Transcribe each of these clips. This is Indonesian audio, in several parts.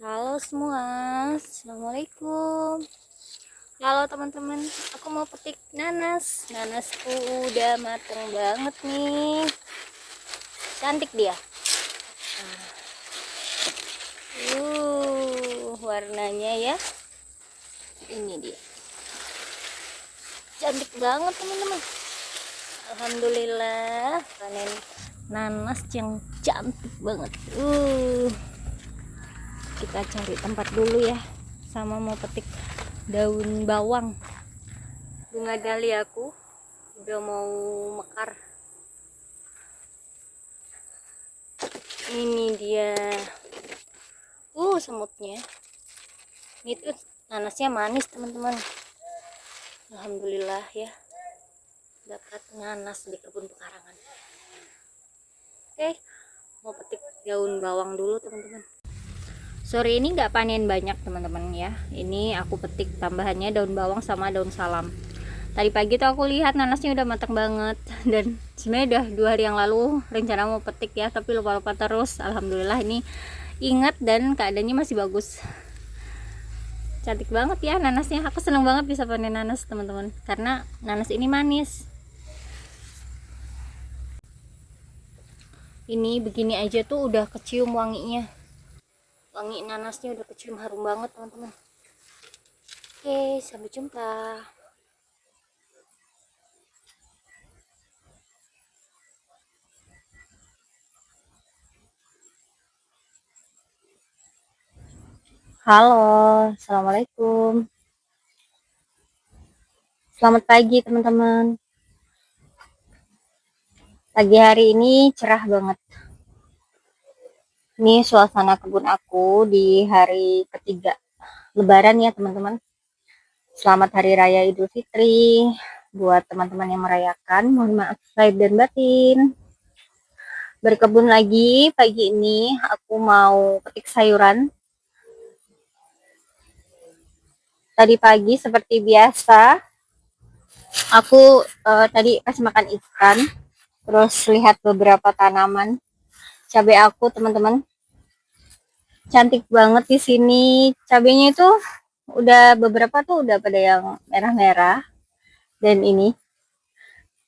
Halo semua, assalamualaikum. Halo teman-teman, aku mau petik nanas. Nanasku udah mateng banget nih, cantik dia. Warnanya ya, ini dia, cantik banget teman-teman. Alhamdulillah panen nanas yang cantik banget. Kita cari tempat dulu ya, sama mau petik daun bawang. Bunga dahliaku udah mau mekar. Ini dia semutnya. Ini tuh nanasnya manis teman-teman. Alhamdulillah ya, dapat nanas di kebun pekarangan. Oke, mau petik daun bawang dulu teman-teman. Sore ini nggak panen banyak teman-teman ya. Ini aku petik tambahannya daun bawang sama daun salam. Tadi pagi tuh aku lihat nanasnya udah matang banget, dan sebenarnya udah 2 hari yang lalu rencana mau petik ya, tapi lupa-lupa terus. Alhamdulillah ini ingat dan keadaannya masih bagus. Cantik banget ya nanasnya. Aku seneng banget bisa panen nanas teman-teman, karena nanas ini manis. Ini begini aja tuh udah kecium wanginya. Wangi nanasnya udah kecium, harum banget teman-teman. Oke, sampai jumpa. Halo, assalamualaikum. Selamat pagi teman-teman. Pagi hari ini cerah banget. Ini suasana kebun aku di hari ketiga Lebaran ya teman-teman. Selamat Hari Raya Idul Fitri buat teman-teman yang merayakan. Mohon maaf lahir dan batin. Berkebun lagi pagi ini. Aku mau petik sayuran. Tadi pagi seperti biasa, aku tadi kasih makan ikan. Terus lihat beberapa tanaman cabai aku teman-teman. Cantik banget di sini. Cabainya itu udah beberapa tuh udah pada yang merah-merah. Dan ini,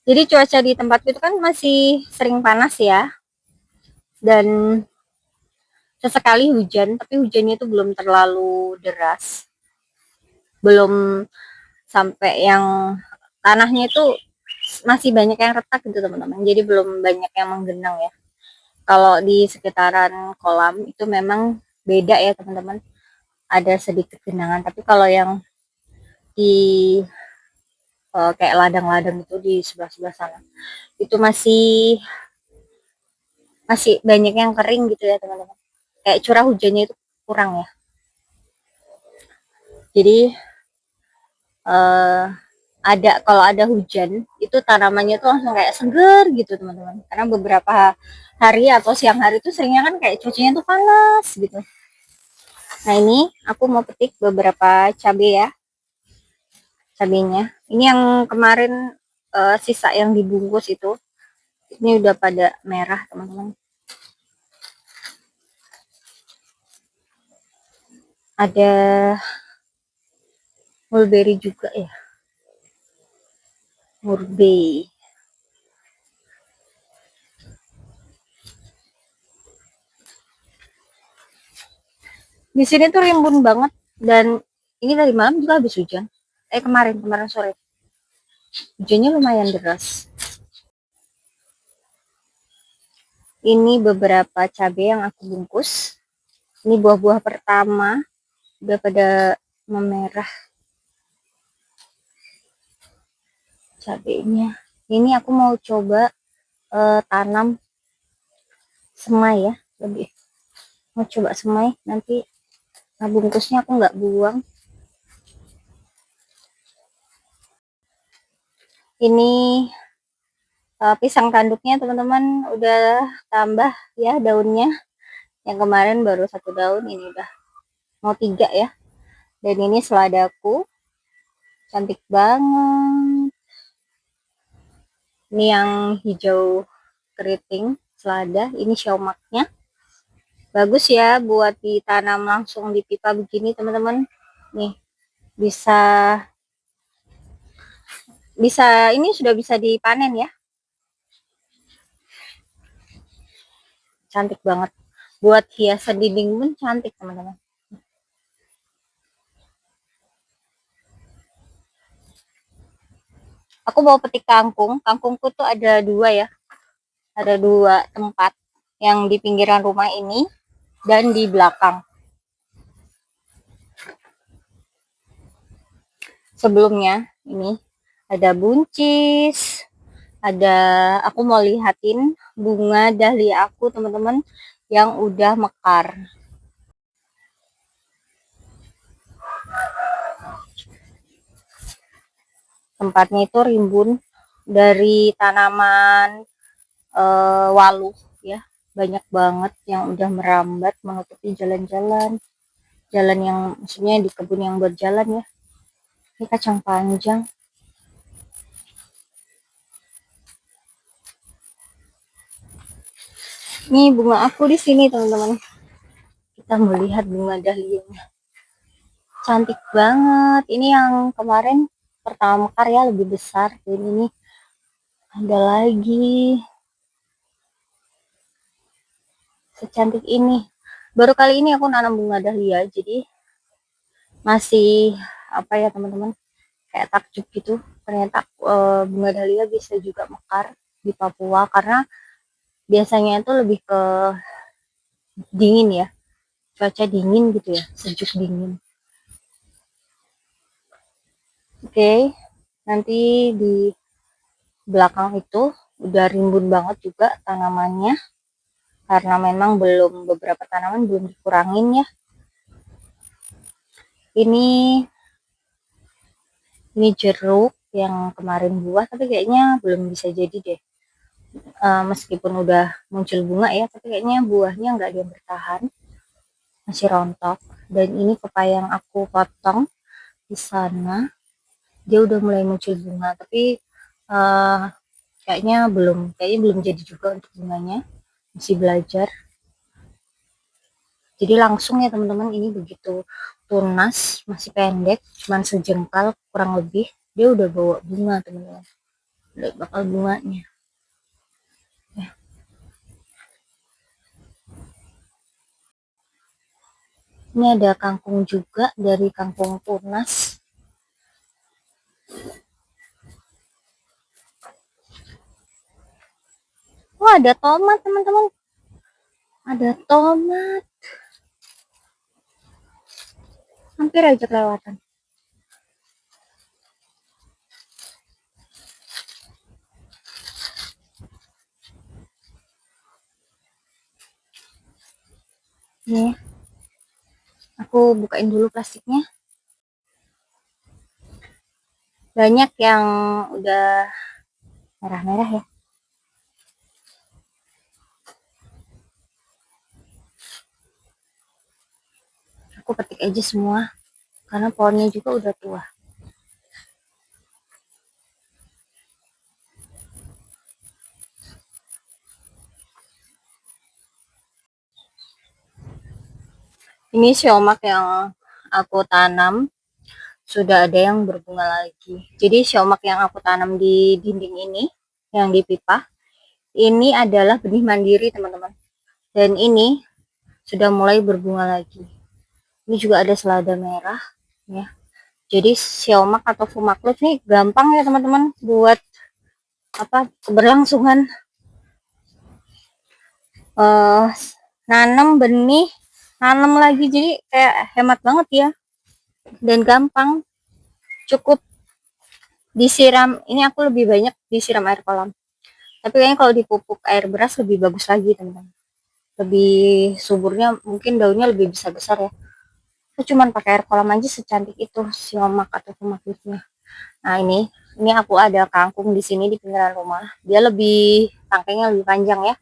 jadi cuaca di tempat itu kan masih sering panas ya, dan sesekali hujan, tapi hujannya itu belum terlalu deras, belum sampai yang tanahnya itu masih banyak yang retak gitu teman-teman, jadi belum banyak yang menggenang ya. Kalau di sekitaran kolam itu memang beda ya teman-teman, ada sedikit genangan, tapi kalau yang di kayak ladang-ladang itu di sebelah-sebelah sana itu masih masih banyak yang kering gitu ya teman-teman, kayak curah hujannya itu kurang ya. Jadi ada, kalau ada hujan itu tanamannya tuh langsung kayak seger gitu teman-teman, karena beberapa hari atau siang hari itu seringnya kan kayak cuacanya tuh panas gitu. Nah ini aku mau petik beberapa cabai ya, cabenya ini yang kemarin sisa yang dibungkus itu, ini udah pada merah teman-teman. Ada mulberry juga ya, murbei. Di sini tuh rimbun banget, dan ini tadi malam juga habis hujan. Kemarin sore. Hujannya lumayan deras. Ini beberapa cabai yang aku bungkus. Ini buah-buah pertama, udah pada memerah cabainya. Ini aku mau coba tanam semai ya, lebih mau coba semai, nanti bungkusnya aku nggak buang. Ini pisang tanduknya teman-teman udah tambah ya daunnya, yang kemarin baru 1 daun, ini udah mau 3 ya. Dan ini seladaku, cantik banget. Ini yang hijau keriting selada, ini siomaknya. Bagus ya buat ditanam langsung di pipa begini teman-teman. Nih, bisa bisa ini sudah bisa dipanen ya. Cantik banget. Buat hiasan dinding pun cantik teman-teman. Aku mau petik kangkung. Kangkungku tuh ada dua ya. Ada dua tempat, yang di pinggiran rumah ini dan di belakang. Sebelumnya ini ada buncis, ada, aku mau lihatin bunga dahlia aku teman-teman yang udah mekar. Tempatnya itu rimbun dari tanaman waluh ya, banyak banget yang udah merambat menutupi jalan-jalan, jalan yang maksudnya di kebun yang berjalan ya. Ini kacang panjang. Nih bunga aku di sini teman-teman. Kita melihat bunga dahlia. Cantik banget. Ini yang kemarin pertama mekar ya, lebih besar. Dan ini ada lagi secantik ini. Baru kali ini aku nanam bunga dahlia, jadi masih apa ya teman-teman, kayak takjub gitu. Ternyata bunga dahlia bisa juga mekar di Papua, karena biasanya itu lebih ke dingin ya, cuaca dingin gitu ya, sejuk dingin. Oke, nanti di belakang itu udah rimbun banget juga tanamannya, karena memang belum, beberapa tanaman belum dikurangin ya. Ini jeruk yang kemarin buah, tapi kayaknya belum bisa jadi deh. Meskipun udah muncul bunga ya, tapi kayaknya buahnya nggak ada yang bertahan, masih rontok. Dan ini pepaya yang aku potong di sana, dia udah mulai muncul bunga, tapi uh, kayaknya belum jadi juga untuk bunganya, masih belajar. Jadi langsung ya teman-teman, ini begitu tunas, masih pendek, cuman sejengkal kurang lebih, dia udah bawa bunga teman-teman, udah bakal bunganya ya. Ini ada kangkung juga, dari kangkung tunas. Wah, ada tomat teman-teman, ada tomat, hampir aja kelewatan. Nih, aku bukain dulu plastiknya. Banyak yang udah merah-merah ya. Aku petik aja semua, karena pohonnya juga udah tua. Ini siomak yang aku tanam sudah ada yang berbunga lagi. Jadi siomak yang aku tanam di dinding ini, yang di pipa, ini adalah benih mandiri teman-teman. Dan ini sudah mulai berbunga lagi. Ini juga ada selada merah ya. Jadi siomak atau fumaklus nih gampang ya teman-teman buat apa, keberlangsungan uh, nanam benih, nanam lagi, jadi kayak hemat banget ya, dan gampang. Cukup disiram, ini aku lebih banyak disiram air kolam, tapi kayaknya kalau dipupuk air beras lebih bagus lagi teman-teman, lebih suburnya, mungkin daunnya lebih bisa besar ya. Aku cuman pakai air kolam aja secantik itu siomak atau fumaklusnya. Nah, ini aku ada kangkung di sini di pinggiran rumah, dia lebih, tangkainya lebih panjang ya.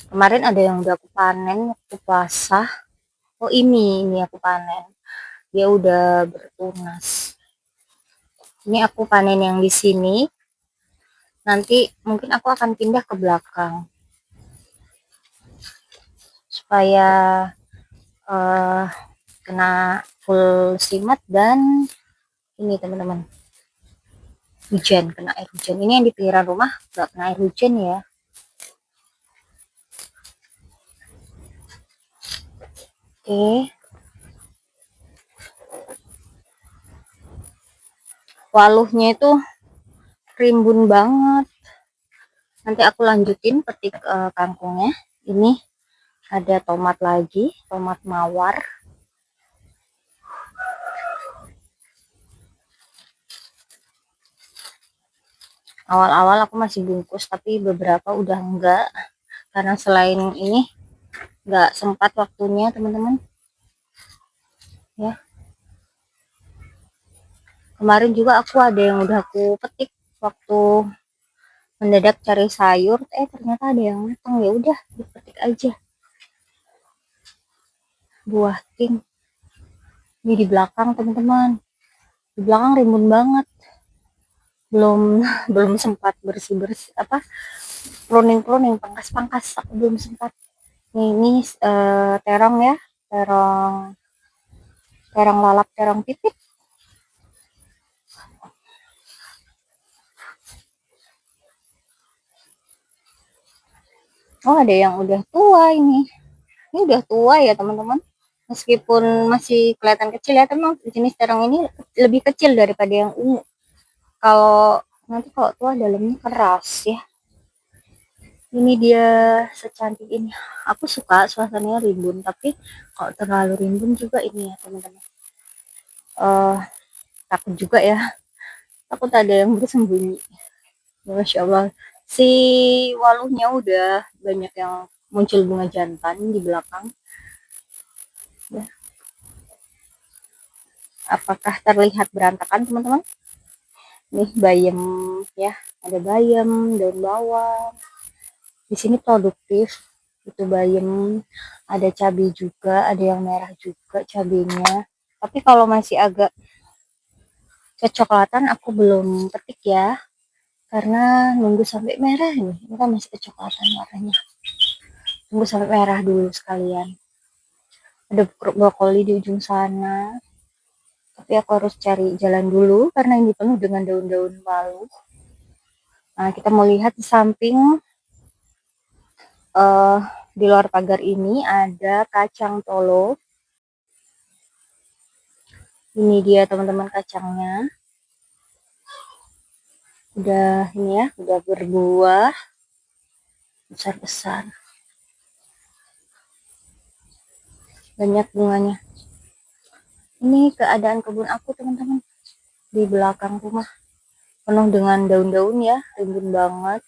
Kemarin ada yang udah aku panen waktu puasa. Oh, ini aku panen, dia udah bertunas. Ini aku panen yang di sini, nanti mungkin aku akan pindah ke belakang supaya uh, kena full simat. Dan ini teman-teman, hujan, kena air hujan. Ini yang di pinggiran rumah nggak kena air hujan ya. Oke, waluhnya itu rimbun banget. Nanti aku lanjutin petik kangkungnya. Ini ada tomat lagi, tomat mawar. Awal-awal aku masih bungkus, tapi beberapa udah enggak, karena selain ini enggak sempat waktunya teman-teman ya. Kemarin juga aku ada yang udah aku petik waktu mendadak cari sayur, ternyata ada yang matang, ya udah dipetik aja. Buah ting ini di belakang teman-teman, di belakang rimbun banget. Belum belum sempat bersih-bersih apa, pruning pangkas-pangkas, aku belum sempat. Ini terong ya, terong terong lalap, terong pipit. Oh, ada yang udah tua ini. Ini udah tua ya teman-teman. Meskipun masih kelihatan kecil ya, teman, jenis terong ini lebih kecil daripada yang ungu. Kalau nanti kalau tua dalamnya keras ya. Ini dia secantik ini. Aku suka suasananya rimbun, tapi kalau terlalu rimbun juga ini ya teman-teman. Takut juga ya. Takut ada yang bersembunyi. Masya Allah. Si waluhnya udah banyak yang muncul bunga jantan di belakang. Ya. Apakah terlihat berantakan teman-teman? Nih bayam ya, ada bayam, daun bawang. Di sini produktif. Itu bayam, ada cabai juga, ada yang merah juga cabenya. Tapi kalau masih agak kecoklatan aku belum petik ya, karena nunggu sampai merah nih. Ini kan masih kecoklatan warnanya. Tunggu sampai merah dulu sekalian. Ada brokoli di ujung sana, tapi aku harus cari jalan dulu karena ini penuh dengan daun-daun walu. Nah, kita mau lihat di samping, uh, di luar pagar ini ada kacang tolo. Ini dia teman-teman kacangnya. Udah ini ya, udah berbuah besar-besar. Banyak bunganya. Ini keadaan kebun aku teman-teman. Di belakang rumah. Penuh dengan daun-daun ya, rimbun banget.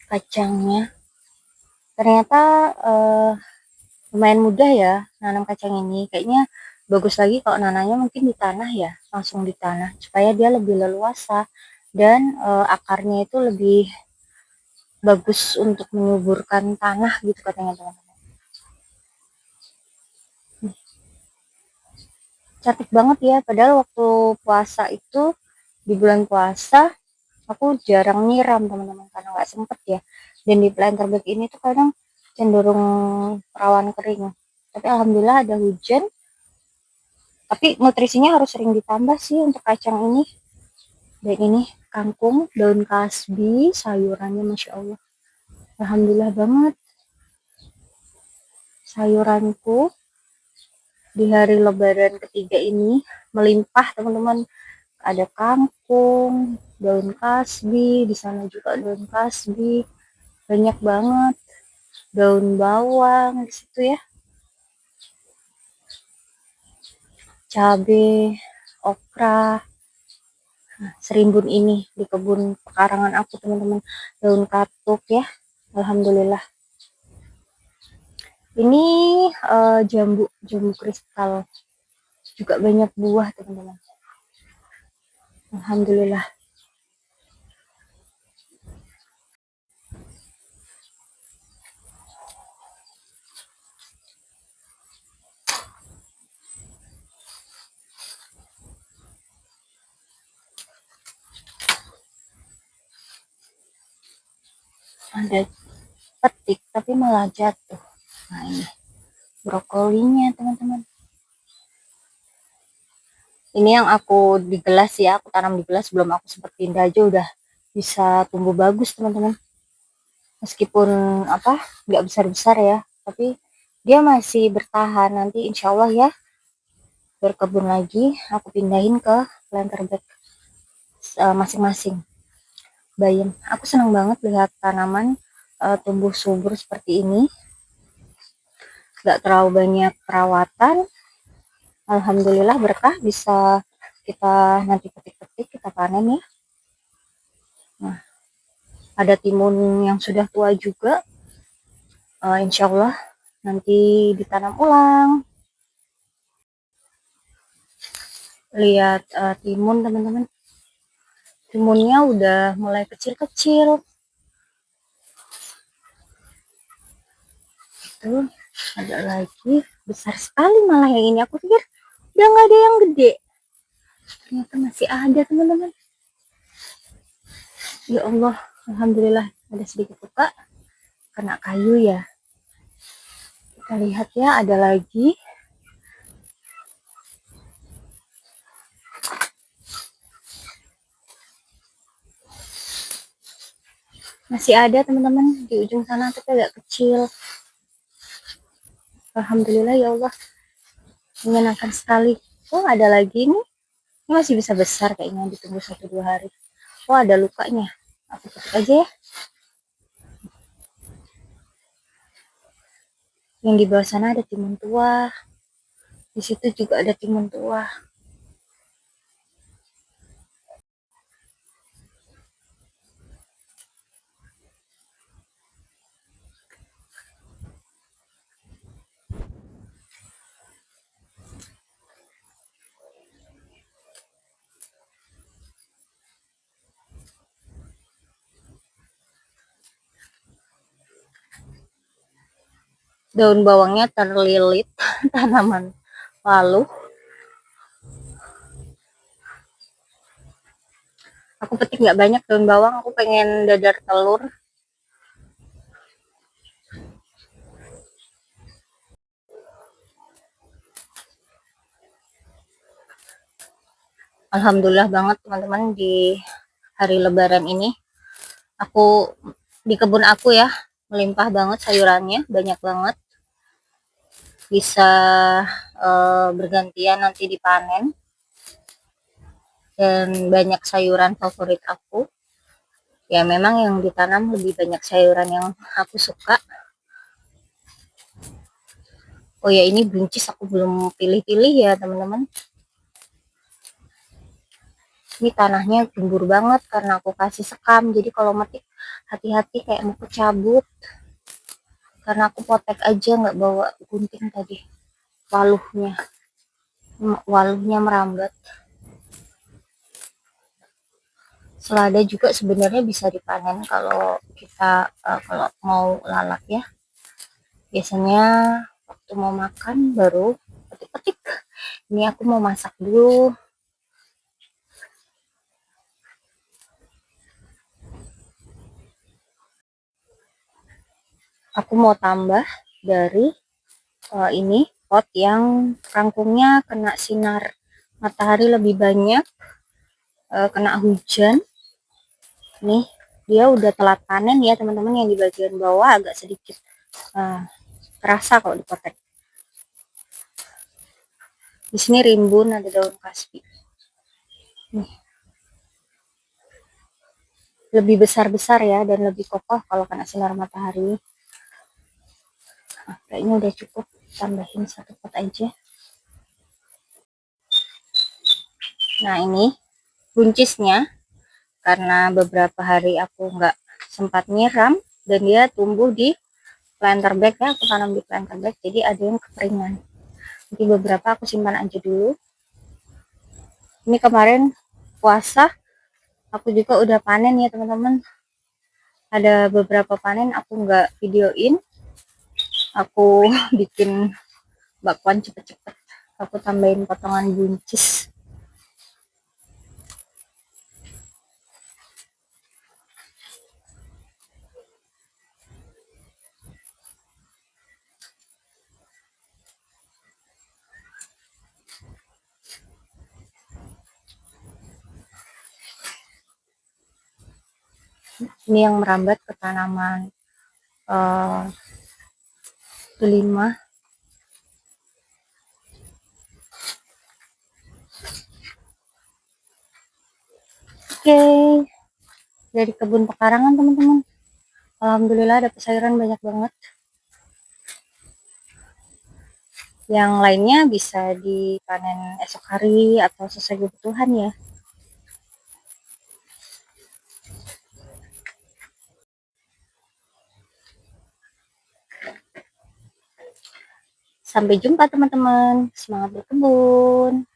Kacangnya. Ternyata lumayan mudah ya nanam kacang ini. Kayaknya bagus lagi kalau nanamnya mungkin di tanah ya, langsung di tanah supaya dia lebih leluasa dan akarnya itu lebih bagus untuk menyuburkan tanah gitu katanya teman-teman. Cantik banget ya, padahal waktu puasa itu, di bulan puasa aku jarang nyiram teman-teman karena nggak sempet ya. Dan di planter bag ini tuh kadang cenderung rawan kering, tapi alhamdulillah ada hujan. Tapi nutrisinya harus sering ditambah sih untuk kacang ini. Dan ini kangkung, daun kasbi, sayurannya Masya Allah. Alhamdulillah banget. Sayuranku di hari lebaran ketiga ini melimpah teman-teman. Ada kangkung, daun kasbi, di sana juga daun kasbi. Banyak banget. Daun bawang di situ ya. Cabai, okra. Nah, serimbun ini di kebun pekarangan aku teman-teman. Daun katuk ya. Alhamdulillah. Ini jambu jambu kristal, juga banyak buah teman-teman. Alhamdulillah. ada petik tapi malah jatuh. Nah ini brokolinya teman-teman. Ini yang aku di gelas ya, aku tanam di gelas, belum aku sempat pindah aja udah bisa tumbuh bagus teman-teman. Meskipun apa nggak besar-besar ya, tapi dia masih bertahan. Nanti insya Allah ya berkebun lagi, aku pindahin ke planter bed masing-masing. Bayam, aku senang banget lihat tanaman tumbuh subur seperti ini, nggak terlalu banyak perawatan. Alhamdulillah berkah, bisa kita nanti petik-petik, kita panen ya. Nah, ada timun yang sudah tua juga, insya Allah nanti ditanam ulang. Lihat timun teman-teman, timunnya udah mulai kecil-kecil tuh. Ada lagi besar sekali malah yang ini, aku pikir udah nggak ada yang gede, ternyata masih ada teman-teman. Ya Allah, alhamdulillah ada sedikit luka kena kayu ya. Kita lihat ya, ada lagi. Masih ada teman-teman di ujung sana tapi agak kecil. Alhamdulillah ya Allah, menyenangkan sekali. Oh ada lagi nih, ini masih bisa besar kayaknya, ditunggu 1-2 hari. Oh ada lukanya, aku petik aja ya. Yang di bawah sana ada timun tua, di situ juga ada timun tua. Daun bawangnya terlilit tanaman lalu. Aku petik nggak banyak daun bawang, aku pengen dadar telur. Alhamdulillah banget teman-teman, di hari lebaran ini aku di kebun aku ya melimpah banget sayurannya, banyak banget, bisa bergantian nanti dipanen. Dan banyak sayuran favorit aku ya, memang yang ditanam lebih banyak sayuran yang aku suka. Oh ya, ini buncis aku belum pilih-pilih ya teman-teman. Ini tanahnya gembur banget karena aku kasih sekam, jadi kalau metik hati-hati kayak mau kecabut. Karena aku potek aja, nggak bawa gunting tadi, waluhnya merambat. Selada juga sebenarnya bisa dipanen kalau kita kalau mau lalap ya. Biasanya waktu mau makan baru petik-petik. Ini aku mau masak dulu. Aku mau tambah dari ini pot yang kangkungnya kena sinar matahari lebih banyak, kena hujan. Nih dia udah telat panen ya teman-teman, yang di bagian bawah agak sedikit terasa kalau dipotek. Di sini rimbun, ada daun kaspi. Nih lebih besar-besar ya dan lebih kokoh kalau kena sinar matahari. Nah, kayaknya udah cukup, tambahin 1 pot aja. Nah ini buncisnya, karena beberapa hari aku nggak sempat nyiram dan dia tumbuh di planter bag ya, aku tanam di planter bag, jadi ada yang kekeringan. Jadi beberapa aku simpan aja dulu. Ini kemarin puasa aku juga udah panen ya teman-teman. Ada beberapa panen aku nggak videoin, aku bikin bakwan cepet-cepet, aku tambahin potongan buncis. Ini yang merambat ke tanaman delima. Oke, dari kebun pekarangan teman-teman. Alhamdulillah dapat sayuran banyak banget. Yang lainnya bisa dipanen esok hari atau sesuai kebutuhan ya. Sampai jumpa teman-teman. Semangat berkebun.